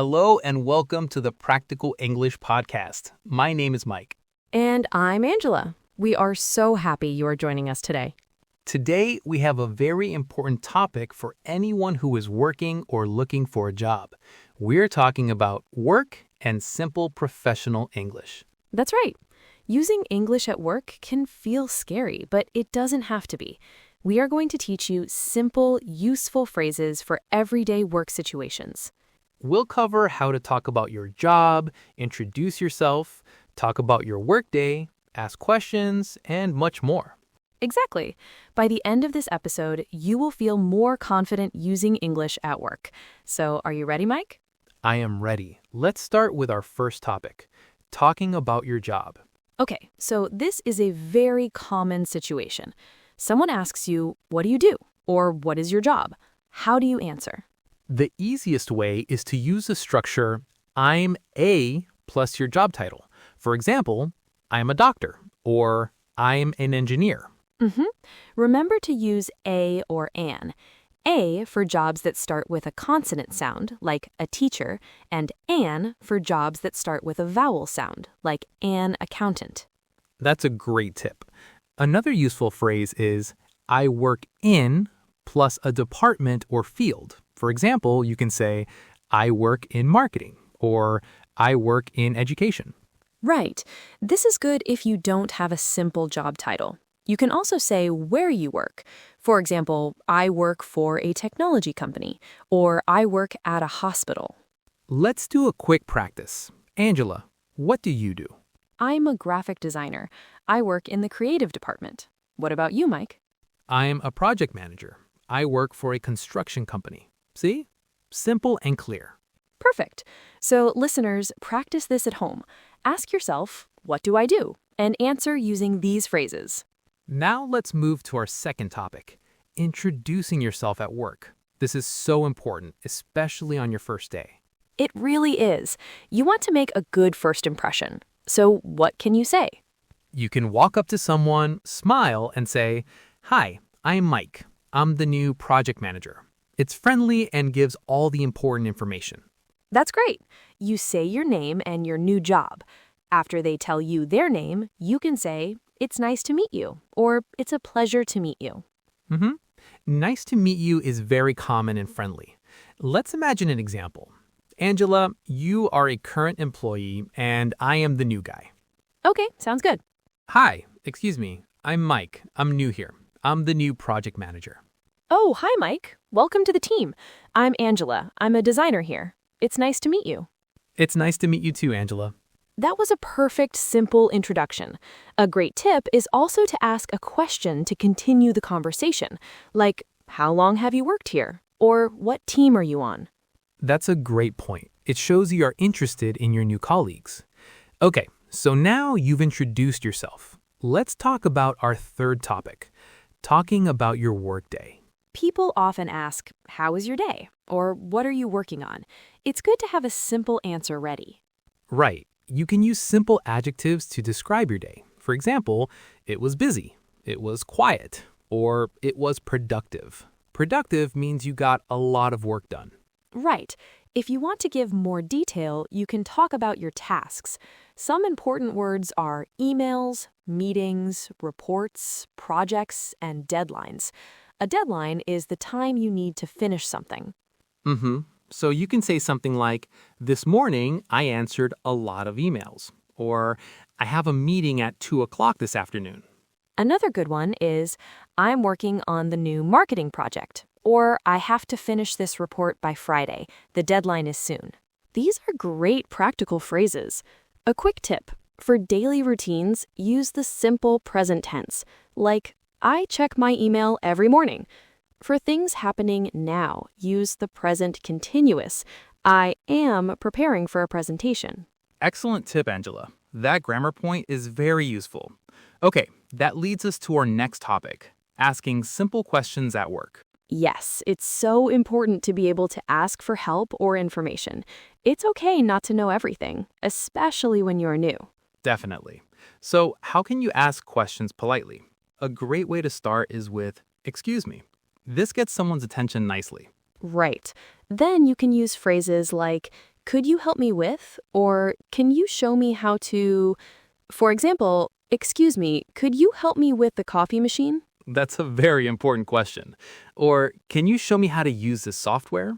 Hello and welcome to the Practical English Podcast. My name is Mike. And I'm Angela. We are so happy you are joining us today. Today, we have a very important topic for anyone who is working or looking for a job. We're talking about work and simple professional English. That's right. Using English at work can feel scary, but it doesn't have to be. We are going to teach you simple, useful phrases for everyday work situations. We'll cover how to talk about your job, introduce yourself, talk about your workday, ask questions, and much more. Exactly. By the end of this episode, you will feel more confident using English at work. So, are you ready, Mike? I am ready. Let's start with our first topic, talking about your job. Okay, so this is a very common situation. Someone asks you, what do you do? Or what is your job? How do you answer? The easiest way is to use the structure, I'm a plus your job title. For example, I'm a doctor or I'm an engineer. Remember to use a or an. A for jobs that start with a consonant sound, like a teacher, and an for jobs that start with a vowel sound, like an accountant. That's a great tip. Another useful phrase is, I work in plus a department or field. For example, you can say, I work in marketing or I work in education. Right. This is good if you don't have a simple job title. You can also say where you work. For example, I work for a technology company, or I work at a hospital. Let's do a quick practice. Angela, what do you do? I'm a graphic designer. I work in the creative department. What about you, Mike? I'm a project manager. I work for a construction company. See? Simple and clear. Perfect. So, listeners, practice this at home. Ask yourself, what do I do? And answer using these phrases. Now let's move to our second topic, introducing yourself at work. This is so important, especially on your first day. It really is. You want to make a good first impression. So, what can you say? You can walk up to someone, smile, and say, Hi, I'm Mike. I'm the new project manager. It's friendly and gives all the important information. That's great. You say your name and your new job. After they tell you their name, you can say, It's nice to meet you, or It's a pleasure to meet you. Nice to meet you is very common and friendly. Let's imagine an example. Angela, you are a current employee, and I am the new guy. Okay, sounds good. Hi, excuse me. I'm Mike. I'm new here. I'm the new project manager. Oh, hi, Mike. Welcome to the team. I'm Angela. I'm a designer here. It's nice to meet you. It's nice to meet you too, Angela. That was a perfect, simple introduction. A great tip is also to ask a question to continue the conversation, like, how long have you worked here? Or what team are you on? That's a great point. It shows you are interested in your new colleagues. Okay, so now you've introduced yourself. Let's talk about our third topic, talking about your workday. People often ask, how was your day? Or what are you working on? It's good to have a simple answer ready. Right. You can use simple adjectives to describe your day. For example, it was busy, it was quiet, or it was productive. Productive means you got a lot of work done. Right. If you want to give more detail, you can talk about your tasks. Some important words are emails, meetings, reports, projects, and deadlines. A deadline is the time you need to finish something. So you can say something like, this morning I answered a lot of emails, or I have a meeting at 2 o'clock this afternoon. Another good one is, I'm working on the new marketing project, or I have to finish this report by Friday. The deadline is soon. These are great practical phrases. A quick tip, for daily routines, use the simple present tense, like, I check my email every morning. For things happening now, use the present continuous. I am preparing for a presentation. Excellent tip, Angela. That grammar point is very useful. Okay, that leads us to our next topic, asking simple questions at work. Yes, it's so important to be able to ask for help or information. It's okay not to know everything, especially when you're new. Definitely. So how can you ask questions politely? A great way to start is with, excuse me. This gets someone's attention nicely. Right. Then you can use phrases like, could you help me with? Or can you show me how to? For example, excuse me, could you help me with the coffee machine? That's a very important question. Or, can you show me how to use this software?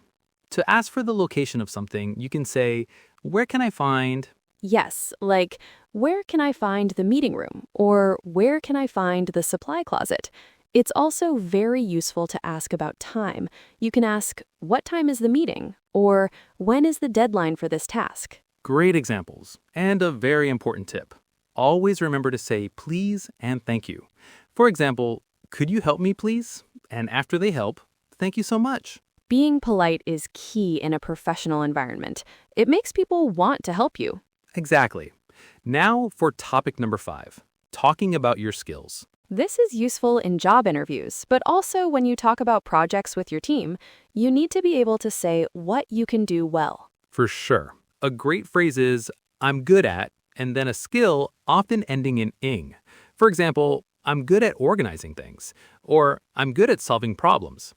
To ask for the location of something, you can say, where can I find? Yes, like, where can I find the meeting room? Or where can I find the supply closet? It's also very useful to ask about time. You can ask, what time is the meeting? Or when is the deadline for this task? Great examples. And a very important tip. Always remember to say please and thank you. For example, could you help me please? And after they help, thank you so much. Being polite is key in a professional environment. It makes people want to help you. Exactly. Now for topic number 5, talking about your skills. This is useful in job interviews, but also when you talk about projects with your team, you need to be able to say what you can do well. For sure. A great phrase is, I'm good at, and then a skill often ending in ing. For example, I'm good at organizing things, or I'm good at solving problems.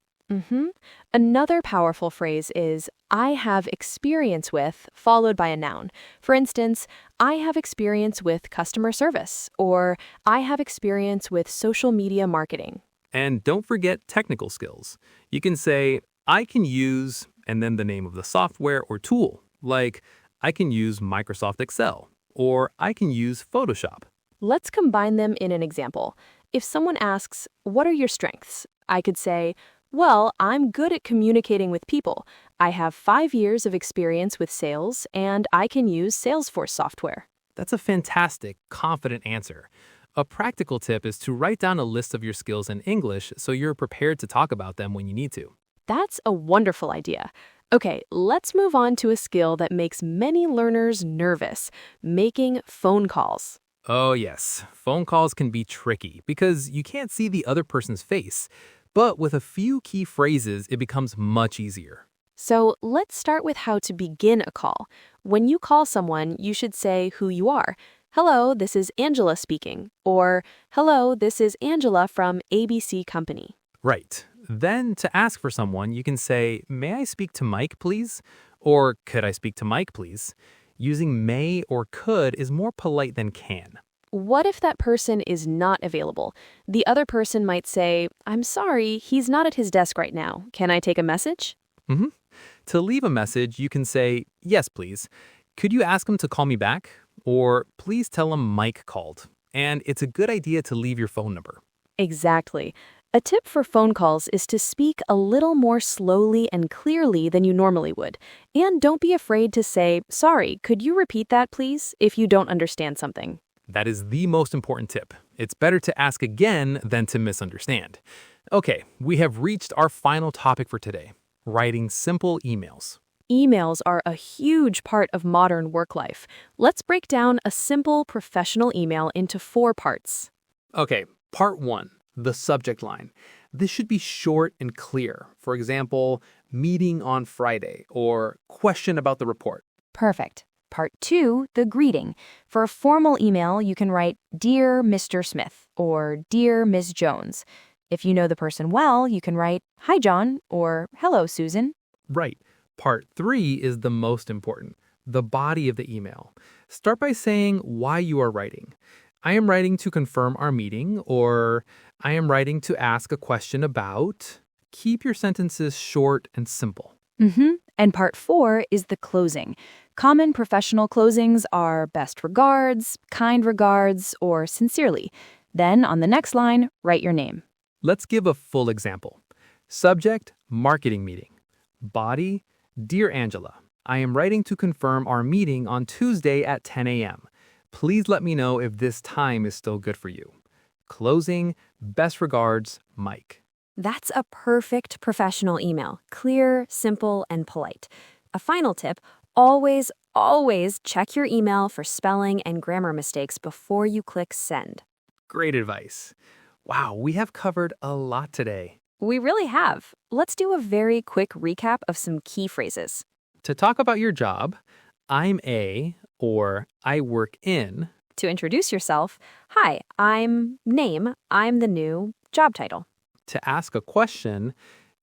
Another powerful phrase is, I have experience with, followed by a noun. For instance, I have experience with customer service, or I have experience with social media marketing. And don't forget technical skills. You can say, I can use, and then the name of the software or tool, like I can use Microsoft Excel, or I can use Photoshop. Let's combine them in an example. If someone asks, what are your strengths? I could say, well, I'm good at communicating with people. I have 5 years of experience with sales, and I can use Salesforce software. That's a fantastic, confident answer. A practical tip is to write down a list of your skills in English so you're prepared to talk about them when you need to. That's a wonderful idea. Okay, let's move on to a skill that makes many learners nervous, making phone calls. Oh, yes. Phone calls can be tricky because you can't see the other person's face. But with a few key phrases, it becomes much easier. So let's start with how to begin a call. When you call someone, you should say who you are. Hello, this is Angela speaking. Or, hello, this is Angela from ABC Company. Right. Then to ask for someone, you can say, may I speak to Mike, please? Or could I speak to Mike, please? Using may or could is more polite than can. What if that person is not available? The other person might say, I'm sorry, he's not at his desk right now. Can I take a message? To leave a message, you can say, yes, please. Could you ask him to call me back? Or please tell him Mike called. And it's a good idea to leave your phone number. Exactly. A tip for phone calls is to speak a little more slowly and clearly than you normally would. And don't be afraid to say, sorry, could you repeat that, please, if you don't understand something. That is the most important tip. It's better to ask again than to misunderstand. Okay, we have reached our final topic for today, writing simple emails. Emails are a huge part of modern work life. Let's break down a simple professional email into 4 parts. Okay, part 1, the subject line. This should be short and clear. For example, meeting on Friday or question about the report. Perfect. Part 2, the greeting. For a formal email, you can write, Dear Mr. Smith, or Dear Ms. Jones. If you know the person well, you can write, Hi, John, or Hello, Susan. Right. Part 3 is the most important, the body of the email. Start by saying why you are writing. I am writing to confirm our meeting, or I am writing to ask a question about. Keep your sentences short and simple. And part 4 is the closing. Common professional closings are best regards, kind regards, or sincerely. Then on the next line, write your name. Let's give a full example. Subject, marketing meeting. Body, Dear Angela, I am writing to confirm our meeting on Tuesday at 10 a.m. Please let me know if this time is still good for you. Closing, best regards, Mike. That's a perfect professional email. Clear, simple, and polite. A final tip, always check your email for spelling and grammar mistakes before you click send. Great advice. Wow, we have covered a lot today. We really have. Let's do a very quick recap of some key phrases. To talk about your job, I'm a, or I work in. To introduce yourself, hi, I'm name, I'm the new job title. To ask a question,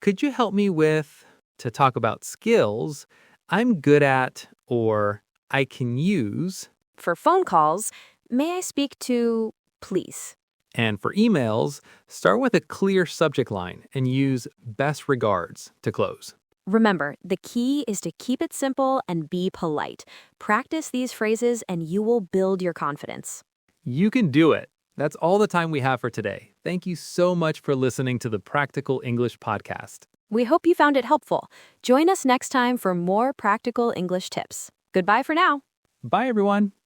could you help me with? To talk about skills, I'm good at, or I can use. For phone calls, may I speak to, please? And for emails, start with a clear subject line and use best regards to close. Remember, the key is to keep it simple and be polite. Practice these phrases and you will build your confidence. You can do it. That's all the time we have for today. Thank you so much for listening to the Practical English Podcast. We hope you found it helpful. Join us next time for more practical English tips. Goodbye for now. Bye, everyone.